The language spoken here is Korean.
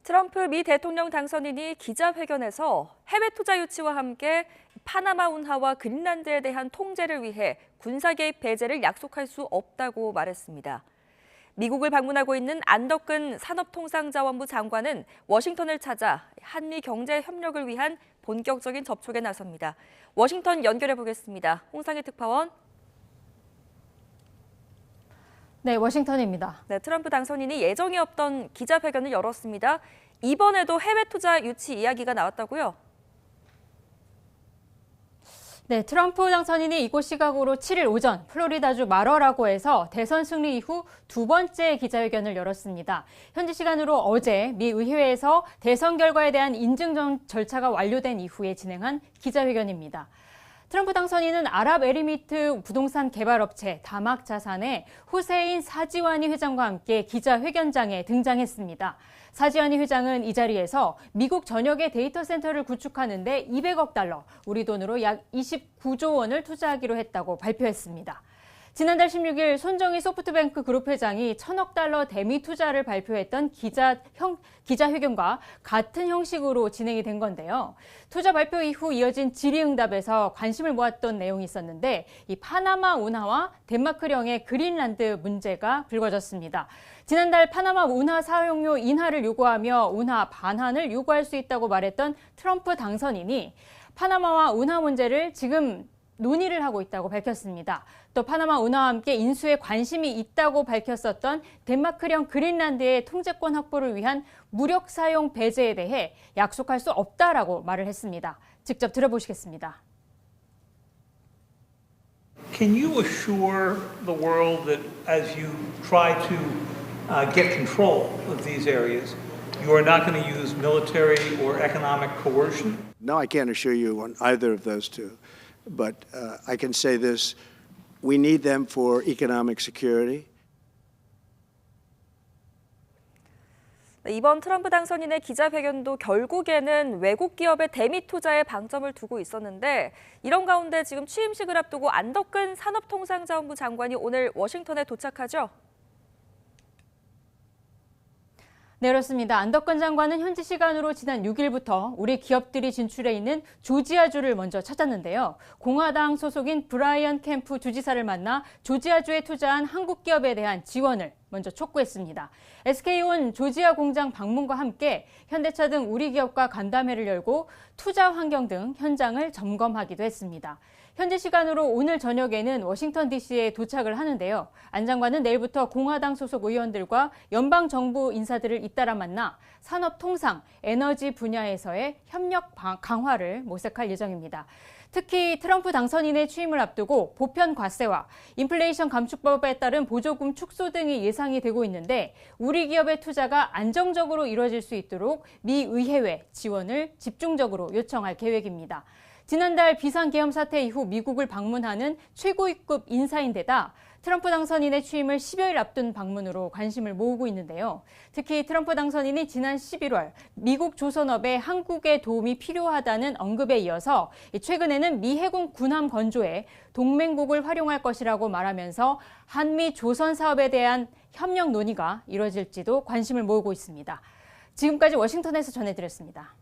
트럼프 미 대통령 당선인이 기자회견에서 해외 투자 유치와 함께 파나마 운하와 그린란드에 대한 통제를 위해 군사 개입 배제를 약속할 수 없다고 말했습니다. 미국을 방문하고 있는 안덕근 산업통상자원부 장관은 워싱턴을 찾아 한미 경제 협력을 위한 본격적인 접촉에 나섭니다. 워싱턴 연결해 보겠습니다. 홍상희 특파원. 네, 워싱턴입니다. 네, 트럼프 당선인이 예정이 없던 기자회견을 열었습니다. 이번에도 해외 투자 유치 이야기가 나왔다고요? 네, 트럼프 당선인이 이곳 시각으로 7일 오전 플로리다주 마러라고에서 대선 승리 이후 두 번째 기자회견을 열었습니다. 현지 시간으로 어제 미 의회에서 대선 결과에 대한 인증 절차가 완료된 이후에 진행한 기자회견입니다. 트럼프 당선인은 아랍에미리트 부동산 개발업체 다막자산의 후세인 사지와니 회장과 함께 기자회견장에 등장했습니다. 사지와니 회장은 이 자리에서 미국 전역의 데이터 센터를 구축하는 데 200억 달러, 우리 돈으로 약 29조 원을 투자하기로 했다고 발표했습니다. 지난달 16일 손정희 소프트뱅크 그룹 회장이 1,000억 달러 대미 투자를 발표했던 기자회견과 같은 형식으로 진행이 된 건데요. 투자 발표 이후 이어진 질의응답에서 관심을 모았던 내용이 있었는데 이 파나마 운하와 덴마크령의 그린란드 문제가 불거졌습니다. 지난달 파나마 운하 사용료 인하를 요구하며 운하 반환을 요구할 수 있다고 말했던 트럼프 당선인이 파나마와 운하 문제를 지금 논의를 하고 있다고 밝혔습니다. 또 파나마 운하와 함께 인수에 관심이 있다고 밝혔었던 덴마크령 그린란드의 통제권 확보를 위한 무력 사용 배제에 대해 약속할 수 없다라고 말을 했습니다. 직접 들어보시겠습니다. Can you assure the world that as you try to get control of these areas, you are not going to use military or economic coercion? No, I can't assure you on either of those two. But I can say this, we need them for economic security. 이번 트럼프 당선인의 기자회견도 결국에는 외국 기업의 대미 투자에 방점을 두고 있었는데 이런 가운데 지금 취임식을 앞두고 안덕근 산업통상자원부 장관이 오늘 워싱턴에 도착하죠? 네, 그렇습니다. 안덕근 장관은 현지 시간으로 지난 6일부터 우리 기업들이 진출해 있는 조지아주를 먼저 찾았는데요. 공화당 소속인 브라이언 캠프 주지사를 만나 조지아주에 투자한 한국 기업에 대한 지원을 먼저 촉구했습니다. SK온 조지아 공장 방문과 함께 현대차 등 우리 기업과 간담회를 열고 투자 환경 등 현장을 점검하기도 했습니다. 현지 시간으로 오늘 저녁에는 워싱턴 DC에 도착을 하는데요. 안 장관은 내일부터 공화당 소속 의원들과 연방정부 인사들을 잇따라 만나 산업 통상, 에너지 분야에서의 협력 강화를 모색할 예정입니다. 특히 트럼프 당선인의 취임을 앞두고 보편 과세와 인플레이션 감축법에 따른 보조금 축소 등이 예상이 되고 있는데 우리 기업의 투자가 안정적으로 이루어질 수 있도록 미 의회에 지원을 집중적으로 요청할 계획입니다. 지난달 비상계엄 사태 이후 미국을 방문하는 최고위급 인사인데다 트럼프 당선인의 취임을 10여일 앞둔 방문으로 관심을 모으고 있는데요. 특히 트럼프 당선인이 지난 11월 미국 조선업에 한국의 도움이 필요하다는 언급에 이어서 최근에는 미 해군 군함 건조에 동맹국을 활용할 것이라고 말하면서 한미 조선 사업에 대한 협력 논의가 이뤄질지도 관심을 모으고 있습니다. 지금까지 워싱턴에서 전해드렸습니다.